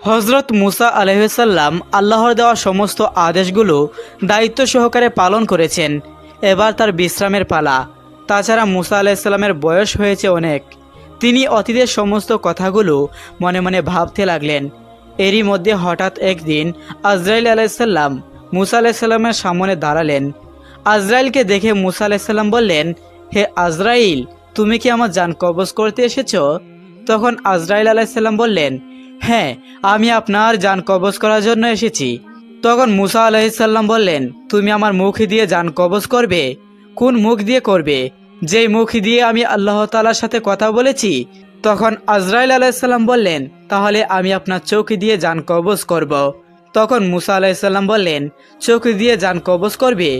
হজরত মুসা আলাইহিসসালাম আল্লাহর দেওয়া সমস্ত আদেশগুলো দায়িত্ব সহকারে পালন করেছেন। এবার তার বিশ্রামের পালা। তাছাড়া মুসা আলাইহিসসালামের বয়স হয়েছে অনেক। তিনি অতীতের সমস্ত কথাগুলো মনে মনে ভাবতে লাগলেন। এরই মধ্যে হঠাৎ একদিন আজরাইল আলাইহিসসালাম মুসা আলাইহিসসালামের সামনে দাঁড়ালেন। আজরাইলকে দেখে মুসা আলাইহিসসালাম বললেন, হে আজরাইল, তুমি কি আমার জান কবজ করতে এসেছো? তখন আজরাইল আলাইহিসসালাম বললেন, হ্যাঁ, আমি আপনার জান কবজ করার জন্য এসেছি। তখন মুসা আলাইহিসসালাম বললেন, তুমি আমার মুখ দিয়ে জান কবজ করবে? কোন মুখ দিয়ে করবে? যেই মুখ দিয়ে আমি আল্লাহ তাআলার সাথে কথা বলেছি। তখন আজরাইল আলাইহিসসালাম বললেন, তাহলে আমি আপনার চোখ দিয়ে জান কবজ করব। তখন মুসা আলাইহিসসালাম বললেন, চোখ দিয়ে জান কবজ করবে?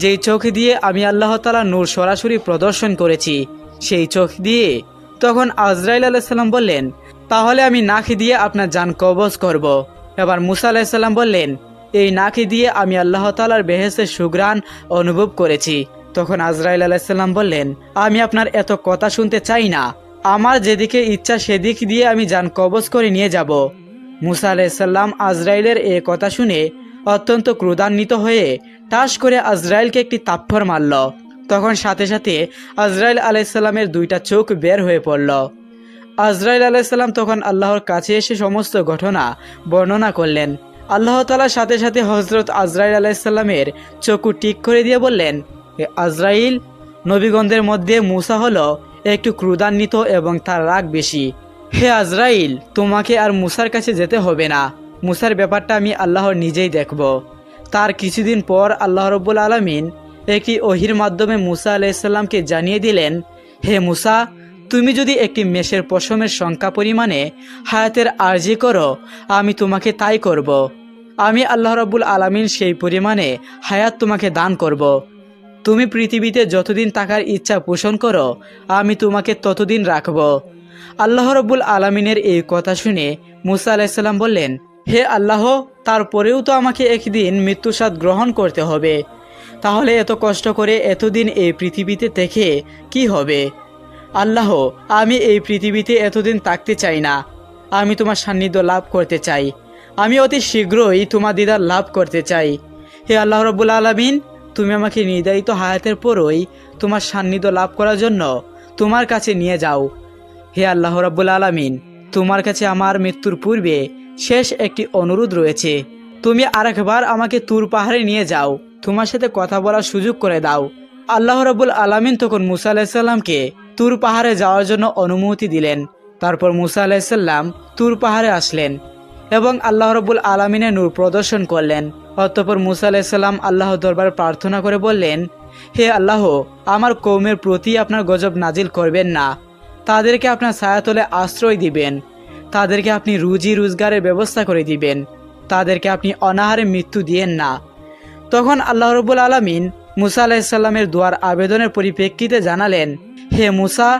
যেই চোখ দিয়ে আমি আল্লাহ তাআলার নূর সরাসরি প্রদর্শন করেছি, সেই চোখ দিয়ে? তখন আজরাইল আলাইহিসসালাম বললেন, তাহলে আমি নাক দিয়ে আপনার জান কবজ করব। এবার মুসা আলাইহিসসালাম বললেন, এই নাক দিয়ে আমি আল্লাহ তাআলার বেহেশতের সুঘ্রাণ অনুভব করেছি। তখন আজরাইল আলাইহিসসালাম বললেন, আমি আপনার এত কথা শুনতে চাই না। আমার যেদিকে ইচ্ছা সেদিক দিয়ে আমি জান কবজ করে নিয়ে যাব। মুসা আলাইহিসসালাম আজরাইলের এ কথা শুনে অত্যন্ত ক্রোধান্বিত হয়ে টাস করে আজরাইলকে একটি থাপ্পড় মারল। তখন সাথে সাথে আজরাইল আলাইহিসসালামের দুইটা চোখ বের হয়ে পড়ল। আজরাইল আলাইহিসসালাম তখন আল্লাহর কাছে এসে সমস্ত ঘটনা বর্ণনা করলেন। আল্লাহ তাআলা সাথে সাথে হজরত আজরাইল আলাইহিসসালামের চক্ষু ঠিক করে দিয়ে বললেন, হে আজরাইল, নবীগণদের মধ্যে মুসা হলো একটু ক্রোধান্বিত এবং তার রাগ বেশি। হে আজরাইল, তোমাকে আর মুসার কাছে যেতে হবে না। মুসার ব্যাপারটা আমি আল্লাহর নিজেই দেখব। তার কিছুদিন পর আল্লাহ রাব্বুল আলামিন একটি ওহির মাধ্যমে মুসা আলাইহিসসালামকে জানিয়ে দিলেন, হে মুসা, তুমি যদি একটি মেষের পশমের সংখ্যা পরিমাণে হায়াতের আরজি করো, আমি তোমাকে তাই করব। আমি আল্লাহ রাব্বুল আলামিন সেই পরিমাণে হায়াত তোমাকে দান করব। তুমি পৃথিবীতে যতদিন থাকার ইচ্ছা পোষণ করো, আমি তোমাকে ততদিন রাখব। আল্লাহ রাব্বুল আলামিনের এই কথা শুনে মুসা আলাইহিসসালাম বললেন, হে আল্লাহ, তারপরেও তো আমাকে একদিন মৃত্যুস্বাদ গ্রহণ করতে হবে। তাহলে এত কষ্ট করে এতদিন এই পৃথিবীতে থেকে কি হবে? আল্লাহ, আমি এই পৃথিবীতে এতদিন থাকতে চাই না। আমি তোমার সান্নিধ্য লাভ করতে চাই। আমি অতি শীঘ্রই তোমার দিদার লাভ করতে চাই। হে আল্লাহ রাব্বুল আলামিন, তুমি আমাকে নির্ধারিত হায়াতের পরই তোমার সান্নিধ্য লাভ করার জন্য তোমার কাছে নিয়ে যাও। হে আল্লাহ রাব্বুল আলামিন, তোমার কাছে আমার মৃত্যুর পূর্বে শেষ একটি অনুরোধ রয়েছে। তুমি আরেকবার আমাকে তুর পাহাড়ে নিয়ে যাও, তোমার সাথে কথা বলার সুযোগ করে দাও। আল্লাহ রাব্বুল আলামিন তখন মুসা আলাইহিসসালামকে তুর পাহাড়ে যাওয়ার জন্য অনুমতি দিলেন। তারপর মুসা আলাইহিসসালাম তুর পাহাড়ে আসলেন এবং আল্লাহ রাব্বুল আলামিনের নূর প্রদর্শন করলেন। অতঃপর মুসা আলাইহিসসালাম আল্লাহর দরবারে প্রার্থনা করে বললেন, হে আল্লাহ, আমার কওমের প্রতি আপনার গজব নাজিল করবেন না। তাদেরকে আপনার ছায়াতলে আশ্রয় দিবেন। তাদেরকে আপনি রুজি রোজগারের ব্যবস্থা করে দিবেন। তাদেরকে আপনি অনাহারে মৃত্যু দিয়েন না। তখন আল্লাহ রাব্বুল আলামিন মুসা আলাইহিসসালামের দোয়ার আবেদনের পরিপ্রেক্ষিতে জানালেন, হে মুসা,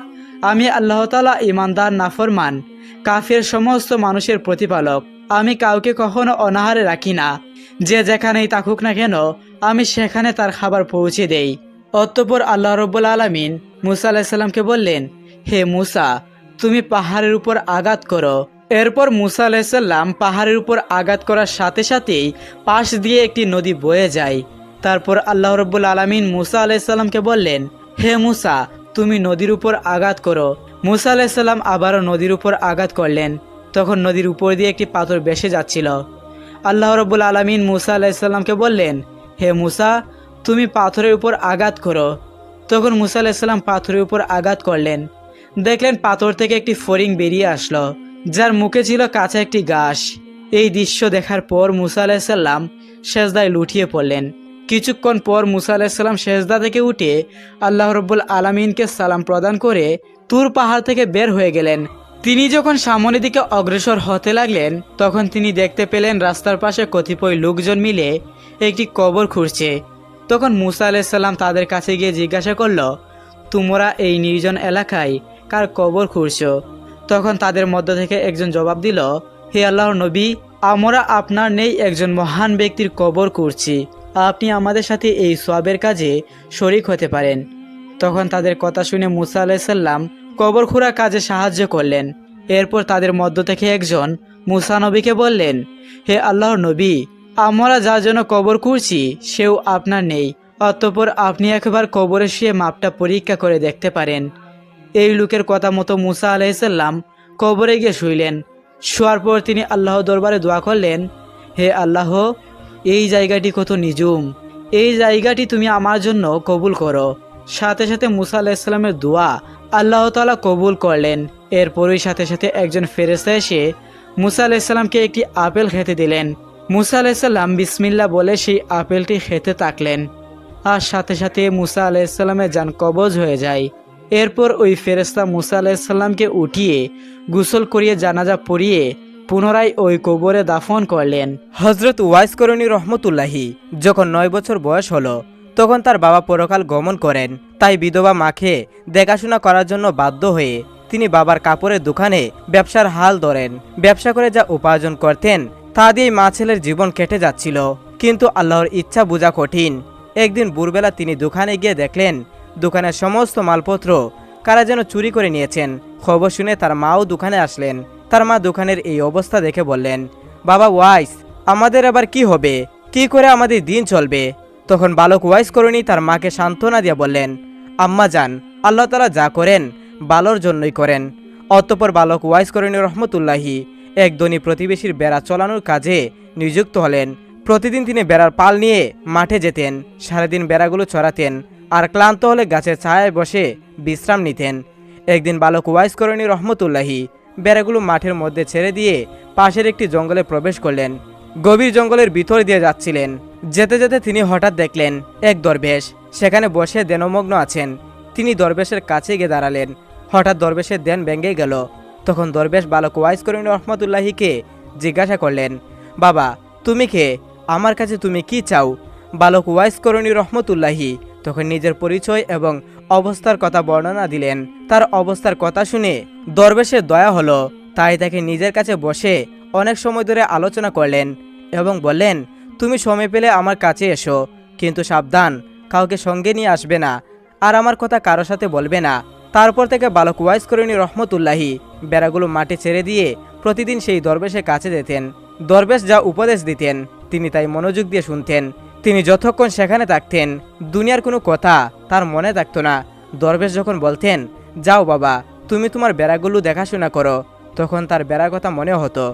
আমি আল্লাহ তাআলা ঈমানদার নাফরমান কাফের সমস্ত মানুষের প্রতিপালক। আমি কাউকে কখনো অনাহারে রাখি না। যে যেখানেই থাকুক না কেন, আমি সেখানে তার খাবার পৌঁছে দেই। অতঃপর আল্লাহ রাব্বুল আলামিন মুসা আলাইহিসসালামকে বললেন, হে মুসা, তুমি পাহাড়ের উপর আঘাত করো। এরপর মুসা আলাইহিসসালাম পাহাড়ের উপর আঘাত করার সাথে সাথেই পাশ দিয়ে একটি নদী বয়ে যায়। তারপর আল্লাহ রাব্বুল আলামিন মুসা আলাইহিসসালামকে বললেন, হে মুসা, তুমি নদীর উপর আঘাত করো। মুসা আলাইহিসসালাম আবারও নদীর উপর আঘাত করলেন। তখন নদীর উপর দিয়ে একটি পাথর ভেসে যাচ্ছিল। আল্লাহ রাব্বুল আলামিন মুসা আলাইহিসসালামকে বললেন, হে মুসা, তুমি পাথরের উপর আঘাত করো। তখন মুসা আলাইহিসসালাম পাথরের উপর আঘাত করলেন। দেখলেন পাথর থেকে একটি ফড়িং বেরিয়ে আসলো, যার মুখে ছিল কাঁচা একটি ঘাস। এই দৃশ্য দেখার পর মুসা আলাইহিসসালাম সেজদায় লুটিয়ে পড়লেন। কিছুক্ষণ পর মুসা আলাইহিসসালাম সেজদা থেকে উঠে আল্লাহ রাব্বুল আলামিনকে সালাম প্রদান করে তুর পাহাড় থেকে বের হয়ে গেলেন। তিনি যখন সামনের দিকে অগ্রসর হতে লাগলেন, তখন তিনি দেখতে পেলেন রাস্তার পাশে কতিপয় লোকজন মিলে একটি কবর খুঁড়ছে। তখন মুসা আলাইহিসসালাম তাদের কাছে গিয়ে জিজ্ঞাসা করল, তোমরা এই নির্জন এলাকায় কার কবর খুঁড়ছো? তখন তাদের মধ্য থেকে একজন জবাব দিল, হে আল্লাহর নবী, আমরা আপনার নেই একজন মহান ব্যক্তির কবর খুঁড়ছি। আপনি আমাদের সাথে এই সওয়াবের কাজে শরিক হতে পারেন। তখন তাদের কথা শুনে মুসা আলাইহিসসালাম কবর খোঁড়া কাজে সাহায্য করলেন। এরপর তাদের মধ্য থেকে একজন মুসা নবীকে বললেন, হে আল্লাহর নবী, আমরা যার জন্য কবর করছি সেও আপনার নেই, অতঃপর আপনি একবার কবরে শুয়ে মাপটা পরীক্ষা করে দেখতে পারেন। এই লোকের কথা মতো মুসা আলাইসাল্লাম কবরে গিয়ে শুইলেন। শোয়ার পর তিনি আল্লাহ দরবারে দোয়া করলেন, হে আল্লাহ, এই জায়গাটি কত নিঝুম, এই জায়গাটি তুমি আমার জন্য কবুল করো। সাথে সাথে মুসা আলাইসাল্লামের দোয়া আল্লাহ তাআলা কবুল করলেন। এরপরই সাথে সাথে একজন ফেরেশতা এসে মুসা আলাইসাল্লামকে একটি আপেল খেতে দিলেন। মুসা আলাইসাল্লাম বিসমিল্লাহ বলে সেই আপেলটি খেতে থাকলেন, আর সাথে সাথে মুসা আলাইসাল্লামের জান কবজ হয়ে যায়। এরপর ওই ফেরেশতা মুসা আলাইসাল্লামকে উঠিয়ে গোসল করিয়ে জানাজা পড়িয়ে পুনরায় ওই কবরে দাফন করলেন। হজরত ওয়াইস করণী রহমতুল্লাহি যখন 9 বছর বয়স হলো তখন তার বাবা পরকাল গমন করেন। তাই বিধবা মাকে দেখাশোনা করার জন্য বাধ্য হয়ে তিনি বাবার কাপড়ের দোকানে ব্যবসার হাল ধরেন। ব্যবসা করে যা উপার্জন করতেন তা দিয়েই মা ছেলের জীবন কেটে যাচ্ছিল। কিন্তু আল্লাহর ইচ্ছা বোঝা কঠিন। একদিন ভোরবেলা তিনি দোকানে গিয়ে দেখলেন দোকানের সমস্ত মালপত্র কারা যেন চুরি করে নিয়েছেন। খবর শুনে তার মাও দোকানে আসলেন। তার মা দোকানের এই অবস্থা দেখে বললেন, বাবা ওয়াইস, আমাদের আবার কি হবে, কি করে আমাদের দিন চলবে? তখন বালক ওয়াইস করণী তার মাকে সান্ত্বনা দিয়ে বললেন, আম্মা যান, আল্লাহ তাআলা যা করেন ভালোর জন্যই করেন। অতঃপর বালক ওয়াইস করণী রহমতুল্লাহি এক ধনী প্রতিবেশীর বেড়া চলানোর কাজে নিযুক্ত হলেন। প্রতিদিন তিনি বেড়ার পাল নিয়ে মাঠে যেতেন, সারাদিন বেড়াগুলো চড়াতেন, আর ক্লান্ত হলে গাছের ছায়ায় বসে বিশ্রাম নিতেন। একদিন বালক ওয়াইস করণী রহমতুল্লাহি বেড়াগুলো মাঠের মধ্যে ছেড়ে দিয়ে পাশের একটি জঙ্গলে প্রবেশ করলেন। গভীর জঙ্গলের ভিতর দিয়ে যাচ্ছিলেন। যেতে যেতে তিনি হঠাৎ দেখলেন এক দরবেশ সেখানে বসে ধ্যানমগ্ন আছেন। তিনি দরবেশের কাছে গিয়ে দাঁড়ালেন। হঠাৎ দরবেশের ধ্যান ভেঙে গেল। তখন দরবেশ বালক ওয়াইস করণী রহমতুল্লাহিকে জিজ্ঞাসা করলেন, বাবা তুমি কে, আমার কাছে তুমি কি চাও? বালক ওয়াইস করণী রহমতুল্লাহি তখন নিজের পরিচয় এবং অবস্থার কথা বর্ণনা দিলেন। তার অবস্থার কথা শুনে দরবেশের দয়া হলো, তাই তাকে নিজের কাছে বসে অনেক সময় ধরে আলোচনা করলেন এবং বললেন, তুমি সময় পেলে আমার কাছে এসো, কিন্তু সাবধান, কাউকে সঙ্গে নিয়ে আসবে না, আর আমার কথা কারো সাথে বলবে না। তারপর থেকে বালক ওয়াইস করণী রহমতুল্লাহি বেড়াগুলো মাঠে ছেড়ে দিয়ে প্রতিদিন সেই দরবেশের কাছে যেতেন। দরবেশ যা উপদেশ দিতেন তিনি তাই মনোযোগ দিয়ে শুনতেন। তিনি যতক্ষণ সেখানে থাকতেন দুনিয়ার কোনো কথা তার মনে থাকতো না। দরবেশ যখন বলতেন, যাও বাবা, তুমি তোমার বেড়াগুলো দেখাশোনা করো, তখন তার বেড়ার কথা মনে হতো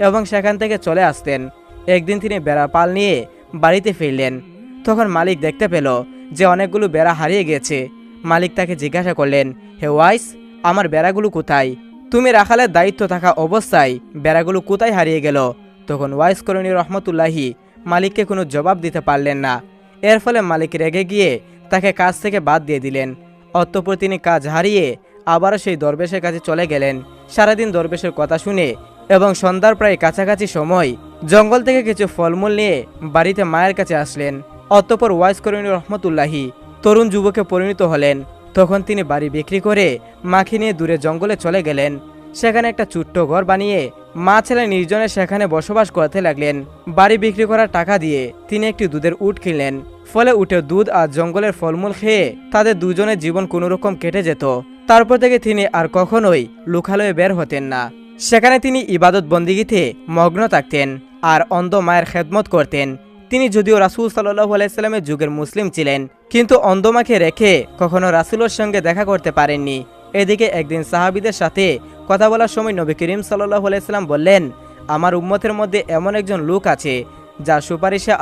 এবং সেখান থেকে চলে আসতেন। একদিন তিনি বেড়া পাল নিয়ে বাড়িতে ফিরলেন। তখন মালিক দেখতে পেল যে অনেকগুলো বেড়া হারিয়ে গেছে। মালিক তাকে জিজ্ঞাসা করলেন, হে ওয়াইস, আমার বেড়াগুলো কোথায়? তুমি রাখালের দায়িত্ব থাকা অবস্থায় বেড়াগুলো কোথায় হারিয়ে গেল? তখন ওয়াইস করণী রহমতুল্লাহি মালিককে কোনো জবাব দিতে পারলেন না। এর ফলে মালিক রেগে গিয়ে তাকে কাজ থেকে বাদ দিয়ে দিলেন। অতঃপর তিনি কাজ হারিয়ে আবারও সেই দরবেশের কাছে চলে গেলেন। সারাদিন দরবেশের কথা শুনে এবং সন্ধ্যার প্রায় কাছাকাছি সময় জঙ্গল থেকে কিছু ফলমূল নিয়ে বাড়িতে মায়ের কাছে আসলেন। অতঃপর ওয়াইস করণী রহমতুল্লাহি তরুণ যুবকে পরিণত হলেন। তখন তিনি বাড়ি বিক্রি করে মাকে নিয়ে দূরে জঙ্গলে চলে গেলেন। সেখানে একটা ছোট্ট ঘর বানিয়ে মা ছেলে নির্জনে সেখানে বসবাস করতে লাগলেন। বাড়ি বিক্রি করার টাকা দিয়ে তিনি একটি দুধের উট কিনলেন। ফলে উটের দুধ আর জঙ্গলের ফলমূল খেয়ে তাদের দুজনের জীবন কোনোরকম কেটে যেত। তারপর থেকে তিনি আর কখনোই লোকালয়ে বের হতেন না। সেখানে তিনি ইবাদত বন্দিগিতে মগ্ন থাকতেন আর অন্ধ মায়ের খেদমত করতেন। তিনি যদিও রাসূল সাল্লাল্লাহু আলাইহি সাল্লামের যুগের মুসলিম ছিলেন, কিন্তু অন্ধ মাকে রেখে কখনো রাসূলের সঙ্গে দেখা করতে পারেননি। এদিকে একদিন সাহাবীদের সাথে কথা বলার সময় নবী করিম সাল্লাল্লাহু আলাইহি সাল্লাম বললেন, আমার উম্মতের মধ্যে এমন একজন লোক আছে যার সুপারিশে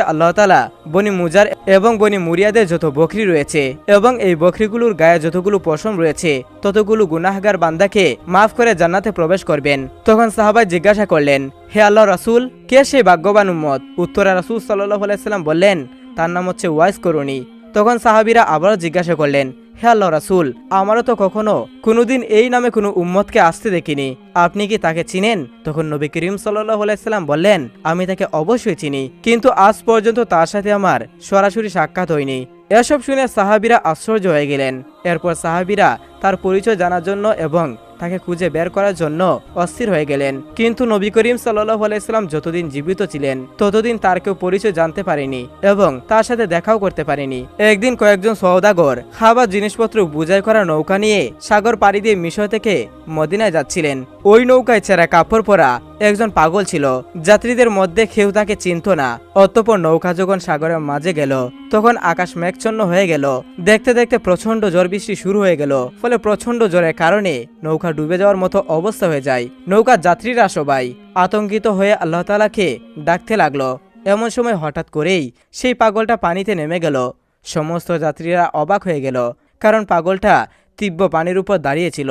আল্লাহ তাআলা বনি মুজার এবং বনি মুরিয়াদের যত বকরি রয়েছে এবং এই বকরিগুলোর গায়ে যতগুলো পশম রয়েছে ততগুলো গুনাহগার বান্দাকে মাফ করে জান্নাতে প্রবেশ করবেন। তখন সাহাবাই জিজ্ঞাসা করলেন, হে আল্লাহ রাসূল, কে সেই ভাগ্যবান উম্মত? উত্তরে রাসূল সাল্লাল্লাহু আলাইহি সাল্লাম বললেন, তার নাম হচ্ছে ওয়াইস করণী। তখন সাহাবীরা আবারও জিজ্ঞাসা করলেন, হে আল্লাহ রাসূল, আমারও তো কখনো কোনোদিন এই নামে কোনো উম্মতকে আসতে দেখিনি, আপনি কি তাকে চিনেন? তখন নবী করিম সাল্লাল্লাহু আলাইহি সাল্লাম বললেন, আমি তাকে অবশ্যই চিনি, কিন্তু আজ পর্যন্ত তার সাথে আমার সরাসরি সাক্ষাৎ হয়নি। এসব শুনে সাহাবীরা আশ্চর্য হয়ে গেলেন। এরপর সাহাবীরা তার পরিচয় জানার জন্য এবং তাকে খুঁজে বের করার জন্য অস্থির হয়ে গেলেন। কিন্তু নবী করিম সাল্লাল্লাহু আলাইহি সাল্লাম যতদিন জীবিত ছিলেন ততদিন তার কেউ পরিচয় জানতে পারেনি এবং তার সাথে দেখাও করতে পারেনি। একদিন কয়েকজন সওদাগর খাবার জিনিসপত্র বোঝাই করা নৌকা নিয়ে সাগর পাড়ি দিয়ে মিশর থেকে মদিনায় যাচ্ছিলেন। ওই নৌকায় ছেঁড়া কাপড় পরা একজন পাগল ছিল। যাত্রীদের মধ্যে কেউ তাকে চিনত না। অতঃপর নৌকা যখন সাগরের মাঝে গেল তখন আকাশ মেঘচ্ছন্ন হয়ে গেল। দেখতে দেখতে প্রচন্ড ঝড় বৃষ্টি শুরু হয়ে গেল। ফলে প্রচন্ড ঝড়ের কারণে নৌকা ডুবে যাওয়ার মতো অবস্থা হয়ে যায়। নৌকার যাত্রীরা সবাই আতঙ্কিত হয়ে আল্লাহ তাআলাকে ডাকতে লাগলো। এমন সময় হঠাৎ করেই সেই পাগলটা পানিতে নেমে গেল। সমস্ত যাত্রীরা অবাক হয়ে গেল, কারণ পাগলটা তীব্র পানির উপর দাঁড়িয়েছিল।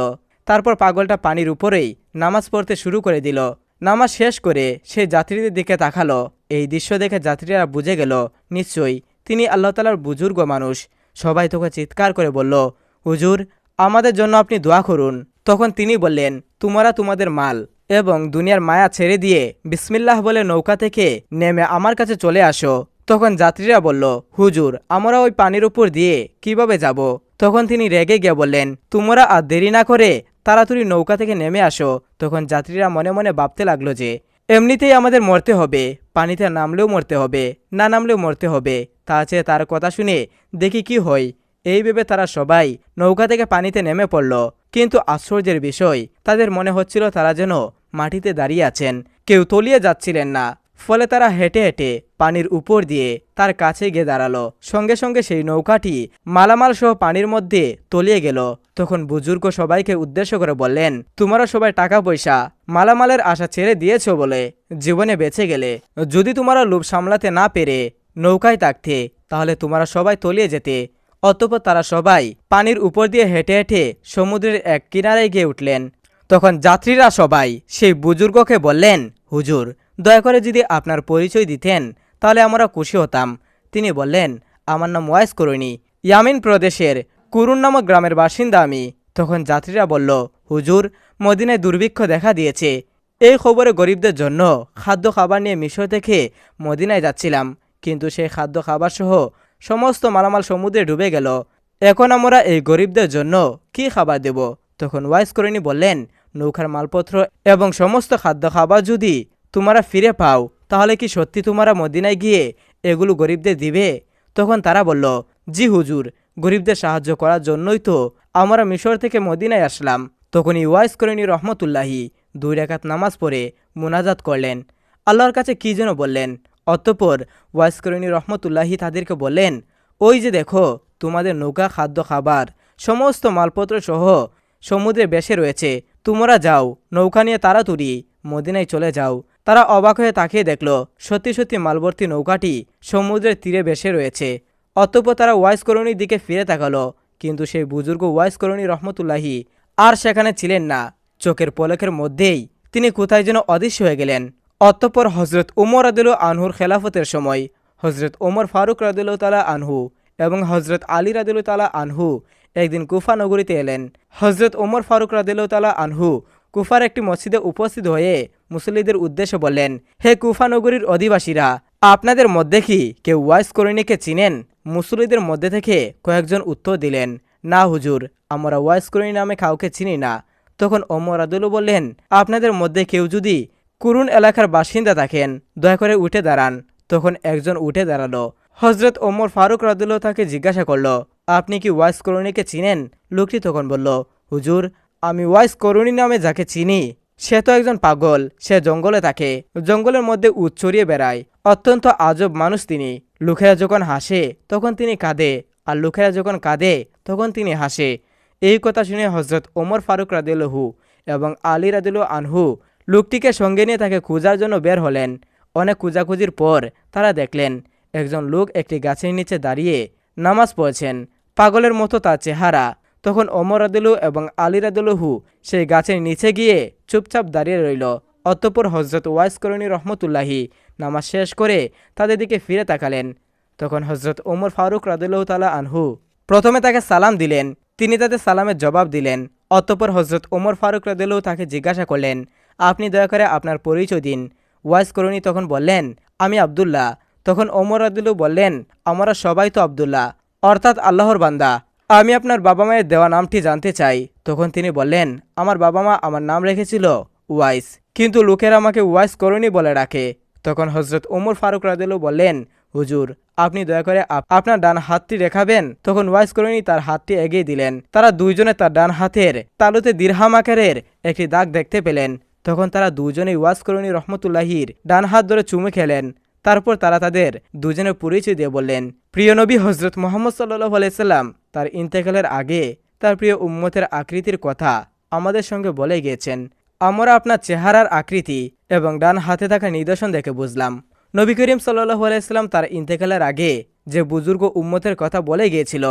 তারপর পাগলটা পানির উপরেই নামাজ পড়তে শুরু করে দিল। নামাজ শেষ করে সে যাত্রীদের দিকে তাকালো। এই দৃশ্য দেখে যাত্রীরা বুঝে গেল নিশ্চয়ই তিনি আল্লাহ তাআলার বুজুর্গ মানুষ। সবাই তোকে চিৎকার করে বলল, হুজুর, আমাদের জন্য আপনি দোয়া করুন। তখন তিনি বললেন, তোমরা তোমাদের মাল এবং দুনিয়ার মায়া ছেড়ে দিয়ে বিসমিল্লাহ বলে নৌকা থেকে নেমে আমার কাছে চলে আসো। তখন যাত্রীরা বলল, হুজুর, আমরা ওই পানির উপর দিয়ে কিভাবে যাব? তখন তিনি রেগে গিয়ে বললেন, তোমরা আর দেরি না করে তাড়াতাড়ি নৌকা থেকে নেমে আসো। তখন যাত্রীরা মনে মনে ভাবতে লাগলো যে এমনিতেই আমাদের মরতে হবে, পানিতে নামলেও মরতে হবে, না নামলেও মরতে হবে, তা চেয়ে তার কথা শুনে দেখি কি হয়। এই ভেবে তারা সবাই নৌকা থেকে পানিতে নেমে পড়ল। কিন্তু আশ্চর্যের বিষয়, তাদের মনে হচ্ছিল তারা যেন মাটিতে দাঁড়িয়ে আছেন, কেউ তলিয়ে যাচ্ছিলেন না। ফলে তারা হেঁটে হেঁটে পানির উপর দিয়ে তার কাছে গিয়ে দাঁড়ালো। সঙ্গে সঙ্গে সেই নৌকাটি মালামাল সহ পানির মধ্যে তলিয়ে গেল। তখন বুজুর্গ সবাইকে উদ্দেশ্য করে বললেন, তোমরা সবাই টাকা পয়সা মালামালের আশা ছেড়ে দিয়েছো বলে জীবনে বেঁচে গেলে। যদি তোমরা লোভ সামলাতে না পেরে নৌকায় থাকতে, তাহলে তোমরা সবাই তলিয়ে যেতে। অতঃপর তারা সবাই পানির উপর দিয়ে হেঁটে হেঁটে সমুদ্রের এক কিনারায় গিয়ে উঠলেন। তখন যাত্রীরা সবাই সেই বুজুর্গকে বললেন, হুজুর, দয়া করে যদি আপনার পরিচয় দিতেন তাহলে আমরা খুশি হতাম। তিনি বললেন, আমার নাম ওয়াইস করুনি, ইয়ামিন প্রদেশের কুরুন নামক গ্রামের বাসিন্দা আমি। তখন যাত্রীরা বলল, হুজুর, মদিনায় দুর্ভিক্ষ দেখা দিয়েছে। এই খবরে গরিবদের জন্য খাদ্য খাবার নিয়ে মিশর থেকে মদিনায় যাচ্ছিলাম, কিন্তু সেই খাদ্য খাবার সহ সমস্ত মালামাল সমুদ্রে ডুবে গেল। এখন আমরা এই গরিবদের জন্য কি খাবার দেব? তখন ওয়াইস করিনি বললেন, নৌকার মালপত্র এবং সমস্ত খাদ্য খাবার যদি তোমরা ফিরে পাও, তাহলে কি সত্যি তোমরা মদিনায় গিয়ে এগুলো গরিবদের দিবে? তখন তারা বলল, জি হুজুর, গরিবদের সাহায্য করার জন্যই তো আমরা মিশর থেকে মদিনায় আসলাম। তখনই ওয়াইস করিনি রহমতুল্লাহি 2 রাকাত নামাজ পড়ে মুনাজাত করলেন, আল্লাহর কাছে কি যেন বললেন। অতঃপর ওয়াইস করিনি রহমতুল্লাহি তাদেরকে বললেন, ওই যে দেখো, তোমাদের নৌকা খাদ্য খাবার সমস্ত মালপত্র সহ সমুদ্রে ভেসে রয়েছে। তোমরা যাও, নৌকা নিয়ে তাড়াতাড়ি মদিনায় চলে যাও। তারা অবাক হয়ে তাকিয়ে দেখল সত্যি সত্যি মালভর্তি নৌকাটি সমুদ্রের তীরে ভেসে রয়েছে। অতঃপর তারা ওয়াইস করণীর দিকে ফিরে তাকালো, কিন্তু সেই বুজুর্গ ওয়াইস করণী রহমতুল্লাহি আর সেখানে ছিলেন না। চোখের পলকের মধ্যেই তিনি কোথায় যেন অদৃশ্য হয়ে গেলেন। অতঃপর হজরত উমর রাদিয়াল্লাহু আনহুর খেলাফতের সময় হজরত ওমর ফারুক রাদিয়াল্লাহু তাআলা আনহু এবং হজরত আলী রাদিয়াল্লাহু তাআলা আনহু একদিন কুফা নগরীতে এলেন। হজরত ওমর ফারুক রাদিয়াল্লাহু তাআলা আনহু কুফার একটি মসজিদে উপস্থিত হয়ে মুসল্লিদের উদ্দেশ্যে বললেন, হে কুফা নগরীর অধিবাসীরা, আপনাদের মধ্যে কি কেউ ওয়াইস করণীকে চিনেন? মুসল্লিদের মধ্যে থেকে কয়েকজন উত্তর দিলেন, না হুজুর, আমরা ওয়াইস করণী নামে কাউকে চিনি না। তখন ওমর রাদিয়াল্লাহু বললেন, আপনাদের মধ্যে কেউ যদি কুরুন এলাকার বাসিন্দা থাকেন, দয়া করে উঠে দাঁড়ান। তখন একজন উঠে দাঁড়ালো। হজরত ওমর ফারুক রাদিয়াল্লাহু তাকে জিজ্ঞাসা করল, আপনি কি ওয়াইস করণীকে চিনেন? লোকটি তখন বলল, হুজুর, আমি ওয়াইস করণী নামে যাকে চিনি সে তো একজন পাগল। সে জঙ্গলে থাকে, জঙ্গলের মধ্যে উট চড়িয়ে বেড়ায়। অত্যন্ত আজব মানুষ তিনি। লোকেরা যখন হাসে তখন তিনি কাঁদে, আর লোকেরা যখন কাঁদে তখন তিনি হাসে। এই কথা শুনে হজরত ওমর ফারুক রাদিয়াল্লাহু এবং আলী রাদিয়াল্লাহু আনহু লোকটিকে সঙ্গে নিয়ে তাকে খোঁজার জন্য বের হলেন। অনেক খোঁজাখুঁজির পর তারা দেখলেন একজন লোক একটি গাছের নিচে দাঁড়িয়ে নামাজ পড়ছেন, পাগলের মতো তার চেহারা। তখন ওমর রাদিয়াল্লাহু এবং আলী রাদিয়াল্লাহু সেই গাছের নিচে গিয়ে চুপচাপ দাঁড়িয়ে রইল। অতঃপর হজরত ওয়াইস করণী রহমতুল্লাহি নামাজ শেষ করে তাদের দিকে ফিরে তাকালেন। তখন হজরত ওমর ফারুক রাদিয়াল্লাহু তাআলা আনহু প্রথমে তাকে সালাম দিলেন, তিনি তাদের সালামের জবাব দিলেন। অতঃপর হজরত ওমর ফারুক রাদিয়াল্লাহু তাকে জিজ্ঞাসা করলেন, আপনি দয়া করে আপনার পরিচয় দিন। ওয়াইস করণী তখন বললেন, আমি আব্দুল্লাহ। তখন ওমর রাদিয়াল্লাহু বললেন, আমরা সবাই তো আব্দুল্লাহ, অর্থাৎ আল্লাহর বান্দা। আমি আপনার বাবা মায়ের দেওয়া নামটি জানতে চাই। তখন তিনি বললেন, আমার বাবা মা আমার নাম রেখেছিল ওয়াইস, কিন্তু লোকেরা আমাকে ওয়াইস করণী বলে ডাকে। তখন হজরত ওমর ফারুক রাদিয়াল্লাহু বললেন, হুজুর, আপনি দয়া করে আপনার ডান হাতটি রেখাবেন। তখন ওয়াইস করণী তার হাতটি এগিয়ে দিলেন। তারা দুইজনে তার ডান হাতের তালুতে দিরহাম আকারের একটি দাগ দেখতে পেলেন। তখন তারা দুজনেই ওয়াইস করণী রহমতুল্লাহির ডান হাত ধরে চুমু খেলেন। তারপর তারা তাদের দুজনের পরিচয় দিয়ে বললেন, প্রিয় নবী হজরত মুহাম্মদ সাল্লাল্লাহু আলাইহি সাল্লাম তার ইন্তেকালের আগে তার প্রিয় উম্মতের আকৃতির কথা আমাদের সঙ্গে বলে গিয়েছেন। আমরা আপনার চেহারার আকৃতি এবং ডান হাতে থাকা নিদর্শন দেখে বুঝলাম। নবী করিম সাল্লাল্লাহু আলাইহি সাল্লাম তার ইন্তেকালের আগে যে বুজুর্গ উম্মতের কথা বলে গিয়েছিল,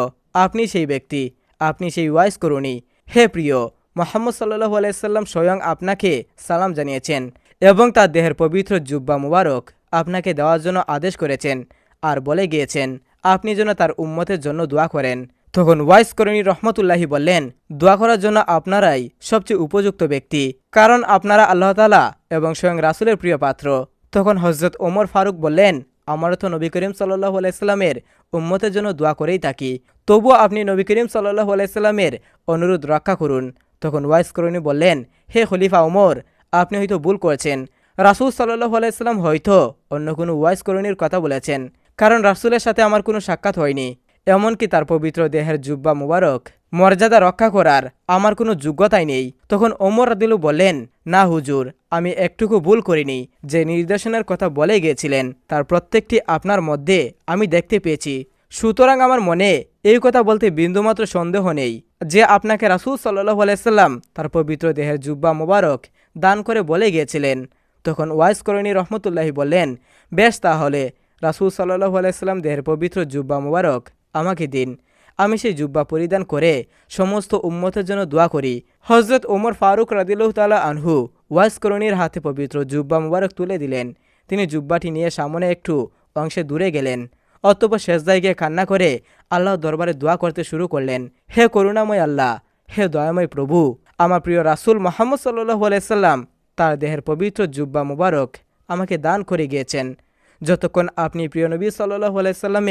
আপনি সেই ব্যক্তি, আপনি সেই ওয়াইস করুণী। হে প্রিয়, মুহাম্মদ সাল্লাল্লাহু আলাইহি সাল্লাম স্বয়ং আপনাকে সালাম জানিয়েছেন এবং তার দেহের পবিত্র জুব্বা মুবারক আপনাকে দেওয়ার জন্য আদেশ করেছেন আর বলে গিয়েছেন আপনি যেন তার উম্মতের জন্য দোয়া করেন। তখন ওয়াইস করণী রহমতুল্লাহি বললেন, দোয়া করার জন্য আপনারাই সবচেয়ে উপযুক্ত ব্যক্তি, কারণ আপনারা আল্লাহ তাআলা এবং স্বয়ং রাসূলের প্রিয় পাত্র। তখন হজরত ওমর ফারুক বললেন, আমরা তো নবী করিম সাল্লাল্লাহু আলাইহি সাল্লামের উম্মতের জন্য দোয়া করেই থাকি, তবুও আপনি নবী করিম সাল্লাল্লাহু আলাইহি সাল্লামের অনুরোধ রক্ষা করুন। তখন ওয়াইস করণী বললেন, হে খলিফা ওমর, আপনি হয়তো ভুল করেছেন। রাসূল সাল্লাল্লাহু আলাইহি সাল্লাম হয়তো অন্য কোনো ওয়াইস করণীর কথা বলেছেন, কারণ রাসূলের সাথে আমার কোনো সাক্ষাৎ হয়নি, এমনকি তার পবিত্র দেহের জুব্বা মুবারক মর্যাদা রক্ষা করার আমার কোনো যোগ্যতাই নেই। তখন ওমর রাদিয়াল্লাহু বললেন, না হুজুর, আমি একটুকু ভুল করিনি। যে নির্দেশনের কথা বলে গিয়েছিলেন তার প্রত্যেকটি আপনার মধ্যে আমি দেখতে পেয়েছি। সুতরাং আমার মনে এই কথা বলতে বিন্দুমাত্র সন্দেহ নেই যে আপনাকে রাসূল সাল্লাল্লাহু আলাইহি সাল্লাম তার পবিত্র দেহের জুব্বা মুবারক দান করে বলে গিয়েছিলেন। তখন ওয়াইস করণী রহমতুল্লাহি বললেন, বেশ, তাহলে রাসূল সাল্লাল্লাহু আলাইহি সাল্লাম দেহের পবিত্র জুব্বা মুবারক আমাকে দিন, আমি সেই জুব্বা পরিধান করে সমস্ত উম্মতের জন্য দোয়া করি। হজরত ওমর ফারুক রাদিয়াল্লাহু তাআলা আনহু ওয়াইস করণীর হাতে পবিত্র জুব্বা মুবারক তুলে দিলেন। তিনি জুব্বাটি নিয়ে সামনে একটু অংশে দূরে গেলেন। অতঃপর সেজদায় গিয়ে কান্না করে আল্লাহর দরবারে দোয়া করতে শুরু করলেন, হে করুণাময় আল্লাহ, হে দয়াময় প্রভু, আমার প্রিয় রাসূল মুহাম্মদ সাল্লাল্লাহু আলাইহি সাল্লাম তার দেহের পবিত্র জুব্বা মুবারক আমাকে দান করে গিয়েছেন। যতক্ষণ আপনি প্রিয় নবী সাল্লাল্লাহু আলাইহি সাল্লাম